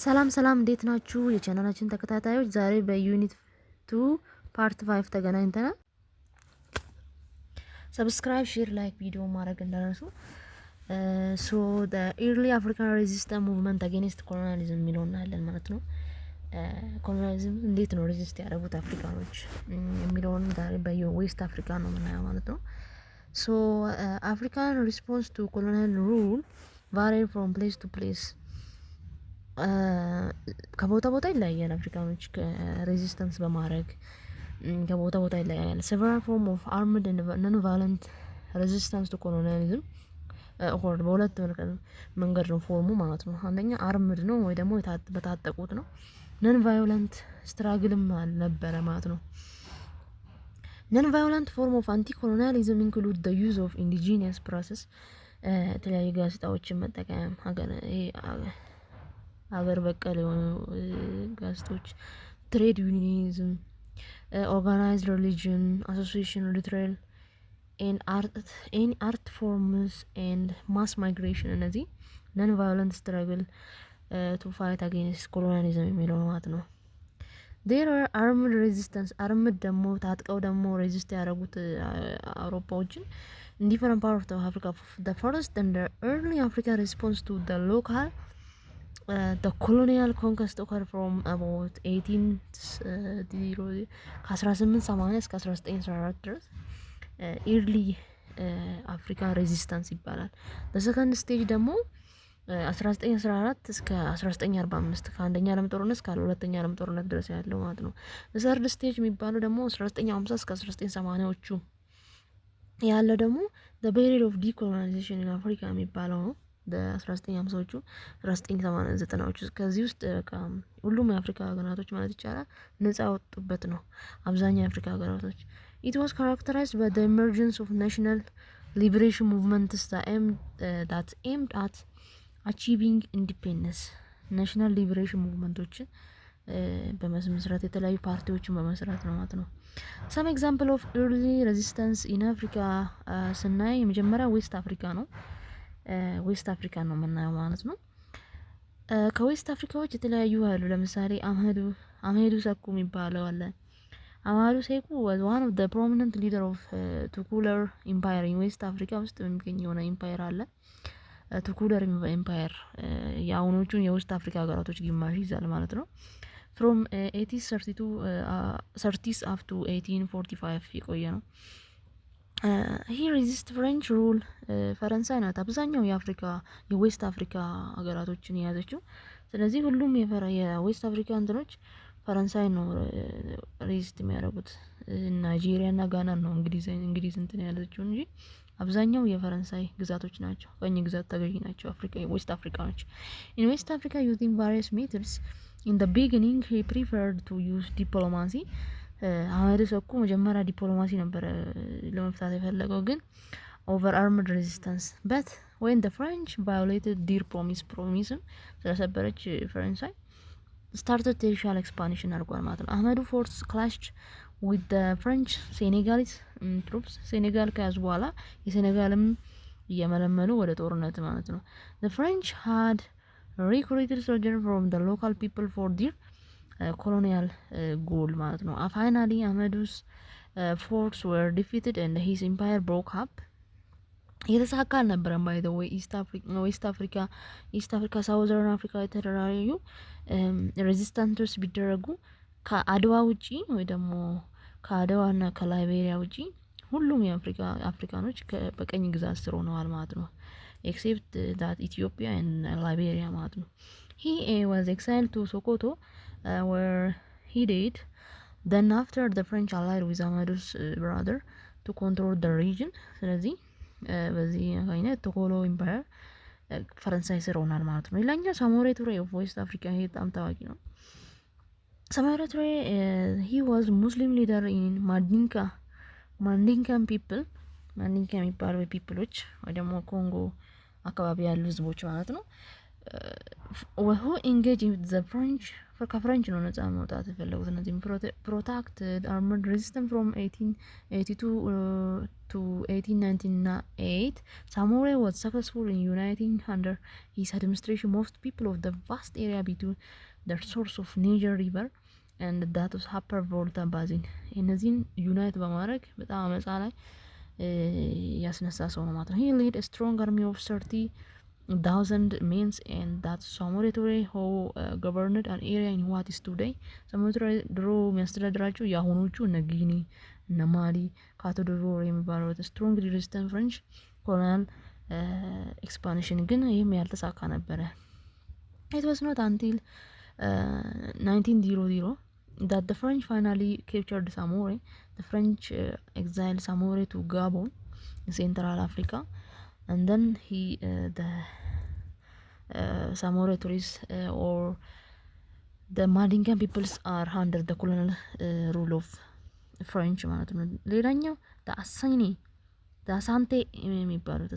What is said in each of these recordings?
ሰላም ሰላም እንዴት ናችሁ የቻናላችን ተከታታዮች? ዛሬ በዩኒት 2 ፓርት 5 ተገናኝተናል። ሰብስክራይብ፣ ሼር፣ ላይክ ቪዲዮ ማድረግ እንዳትረሱ። ሶ the early African resistance movement against colonialism የሚለው እናያለን ማለት ነው። ኮሎኒያሊዝም እንዴት ነው ሬዚስት ያደረጉት አፍሪካኖች የሚለውን ዛሬ በዌስት አፍሪካ ነው የምናየው ማለት ነው። ሶ አፍሪካን ሪስፖንስ ቱ ኮሎኒያል ሩል varied from place to place ከቦታ ቦታ ይለያያል። አፍሪካኖች ሬዚስተንስ በማድረግ ከቦታ ቦታ ይለያያል። several form of armed and non-violent resistance to colonialism በሁለት መንገድ ነው ፎርሙ ማለት ነው። አንደኛ አርምድ ነው ወይ ደግሞ በታጠቁት ነው። ነን ቫዮለንት ስትራግልም ነበረ ማለት ነው። ነን ቫዮለንት ፎርም ኦፍ አንቲ ኮሎኒያሊዝም ኢንክሉድ the use of indigenous process የተለያዩ ጋዜጣዎችን መጠቀም ሀገር በቀል የሆኑ ጋዜጦች፣ ትሬድ ዩኒየኒዝም፣ ኦርጋናይዝድ ሪሊጅን አሶሲዬሽን፣ ሊትራል ኤንድ አርት ፎርምስ ኤንድ ማስ ማይግሬሽን እነዚህ ነን ቫዮለንት ስትራግል ቱ ፋይት አጌንስት ኮሎኒያሊዝም የሚለው ማለት ነው። ዴር አርምድ ሬዚስተንስ አርምድ ደግሞ ታጥቀው ደግሞ ሬዚስት ያደረጉት አውሮፓዎችን ዲፈረንት ፓርት ኦፍ አፍሪካ the first and the early African response to the local the colonial conquest occurred from about 1880 እስከ 1914 ድረስ ኤርሊ አፍሪካን ሬዚስታንስ ይባላል። በሰከንድ ስቴጅ ደግሞ 1914 እስከ 1945 ከአንደኛ ዓለም ጦርነት እስከ ሁለተኛ ዓለም ጦርነት ድረስ ያለው ማለት ነው። በሰርድ ስቴጅ የሚባለው ደግሞ 1950 እስከ 1980ዎቹ ያለው ደግሞ the period of decolonization in Africa የሚባለው ነው። በ1950ዎቹ 1990ዎቹ ከዚህ ውስጥ ሁሉም የአፍሪካ ሀገራቶች ማለት ይቻላል ነጻ ወጡበት ነው። አብዛኛው የአፍሪካ ሀገራቶች it was characterized by the emergence of national liberation movements that aimed at achieving independence ናሽናል ሊበሬሽን ሙቭመንቶችን በመስራት የተለያዩ ፓርቲዎችን በመስራት ነው ማለት ነው። some example of early resistance in Africa ስናይ የመጀመሪያ ዌስት አፍሪካ ነው። ዌስት አፍሪካ ነው የምናየው ማለት ነው። ከዌስት አፍሪካዎች የተለያዩ አሉ። ለምሳሌ አምሄዱ ሰኩ የሚባለው አለ። አምሄዱ ሰኩ was one of the prominent leader of Tukulur empire in West Africa ውስጥ የሚገኝ የሆነ ኢምፓየር አለ። ቱኩለር ኤምፓየር የአሁኖቹን የዌስት አፍሪካ ሀገራቶች ግማሽ ይዛል ማለት ነው። from 1830s up to 1845 የቆየ ነው። he resist French rule ፈረንሳይ ናት አብዛኛው የዌስት አፍሪካ ሀገራቶችን የያዘችው። ስለዚህ ሁሉም የዌስት አፍሪካ እንትኖች ፈረንሳይ ነው ሬዚስት የሚያደርጉት። ናይጄሪያ እና ጋና ነው እንግሊዝ እንትን ያለችው እንጂ አብዛኛው የፈረንሳይ ግዛቶች ናቸው። ቀኝ ግዛት ተገዢ ናቸው ዌስት አፍሪካኖች። in West Africa using various methods in the beginning he preferred to use diplomacy አህመድ ሰኩ መጀመሪያ ዲፕሎማሲ ነበር ለመፍታት የፈለገው ግን over armed resistance but when the French violated their promise ስለሰበረች ፈረንሳይ started territorial expansion አድርጓል ማለት ነው። አህመዱ force clashed with the French Senegalese troops ሴኔጋል ከያዙ በኋላ የሴኔጋልም እየመለመሉ ወደ ጦርነት ማለት ነው። the French had recruited soldiers from the local people for their colonial goal ማለት ነው። finally Ahmedu's forces were defeated and his empire broke up። የተሳካ አልነበረም by the way ዌስት አፍሪካ ሳውዘርን አፍሪካ የተደራዩ ሬዚስታንቶች ቢደረጉ ከአድዋ ውጪ ወይ ደግሞ ከአድዋና ከላይቤሪያ ውጪ ሁሉም አፍሪካኖች በቀኝ ግዛት ስር ሆነዋል ማለት ነው። except that Ethiopia and Liberia ማለት ነው። he was exiled to Sokoto where he died. Then after the French allied with Ahmedu's brother to control the region ስለዚህ በዚህ አይነት ቶኮሎ ኢምፓየር ፈረንሳይ ስር ሆናል ማለት ነው። ሌላኛው ሳሞሬ ቱሬ ኦፍ ዌስት አፍሪካ ይሄ በጣም ታዋቂ ነው። ሳሞሬ ቱሬ he was Muslim leader in ማንዲንካን people ማንዲንካ የሚባሉ ፒፕሎች ወይ ደግሞ ኮንጎ አካባቢ ያሉ ህዝቦች ማለት ነው። who engaged with the French ከፍሬንች ነው ነጻ መውጣት የፈለጉት እነዚህም protected armored resistance from 1882 to 1898. Samore was successful in uniting under his administration most people of the vast area between the source of Niger River and that of Upper Volta Basin. እነዚህን ዩናይት በማድረግ በጣም አመጻ ላይ ያስነሳ ሰው ነው ማለት ነው። He led a strong army of 30,000 men and that Samore Toure who governed an area in what is today Samore ድሮ የሚያስተዳድራቸው የአሁኖቹ እነ ጊኒ እነ ማሊ ካቶዶሮ የሚባለው ስትሮንግ ሬዚስተንት ፍሬንች ኮሎኒያል ኤክስፓንሽን ግን ይህም ያልተሳካ ነበረ። It was not until 1900 that the French finally captured Samore. The French exiled Samore to Gabon in Central Africa, and then the Samore tourists or the Mandinka peoples are under the colonial rule of French ማለት ነው። ሌላኛው አሳንቴ የሚባሉት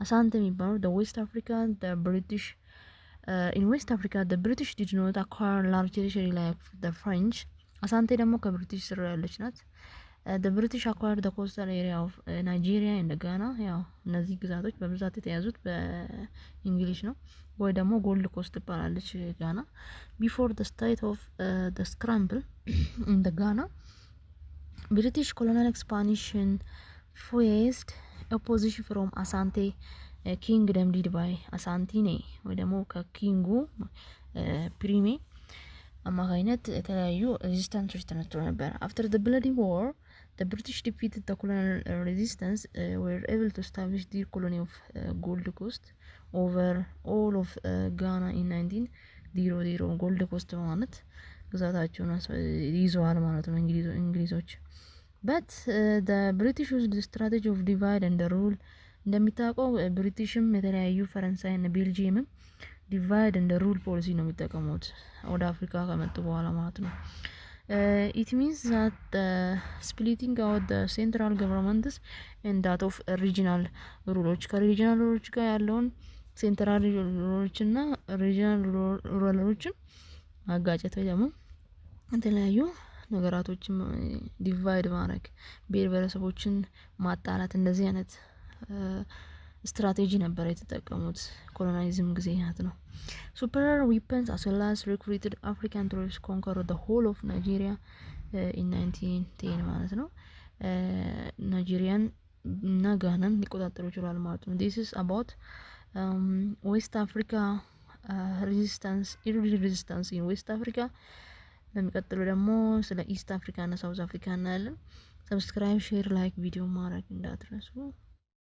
አሳንቴ የሚባሉት the West Africa the British in West Africa the British did not acquire large territory like the French. አሳንቴ ደግሞ ከብሪቲሽ ስር ያለች ናት። the British acquired the coastal area of Nigeria and Ghana. ያው እነዚህ ግዛቶች በብዛት የተያዙት በእንግሊዝ ነው ወይ ደግሞ ጎልድ ኮስት ትባላለች ጋና። before the state of the scramble in the Ghana British colonial expansion faced opposition from Asante kingdom led by አሳንቲኔ ወይ ደግሞ ከኪንጉ ፕሪሜ አማካይነት የተለያዩ ሬዚስታንሶች ተነስተው ነበር። after the bloody war the British defeated the colonial resistance were able to establish their colony of Gold Coast over all of Ghana in 1900 ጎልድ ኮስት ማለት ግዛታቸውን ይዘዋል ማለት ነው እንግሊዞች። but the British used the strategy of divide and rule. እንደሚታወቀው ብሪቲሽም የተለያዩ ፈረንሳይ እና ቤልጂየምም ዲቫይድ እንደ ሩል ፖሊሲ ነው የሚጠቀሙት ወደ አፍሪካ ከመጡ በኋላ ማለት ነው። it means that splitting out the central governments and that of regional ሩሎች ከሪጂናል ሩሎች ጋር ያለውን ሴንትራል ሩሎች እና ሪጂናል ሩሎችን ማጋጨት ወይ ደግሞ የተለያዩ ነገራቶችን ዲቫይድ ማድረግ ብሔር ብሔረሰቦችን ማጣላት እንደዚህ አይነት ስትራቴጂ ነበር የተጠቀሙት ኮሎናሊዝም ጊዜ ማለት ነው። superior weapons as well as recruited African troops conquered the whole of Nigeria in 1910 ማለት ነው። ናይጄሪያን እና ጋናን ሊቆጣጠሩ ይችላል ማለት ነው። this is about West Africa resistance in West Africa። በሚቀጥሉ ደግሞ ስለ ኢስት አፍሪካ እና ሳውዝ አፍሪካ እናያለን። ሰብስክራይብ ሼር ላይክ ቪዲዮ ማድረግ እንዳትረሱ።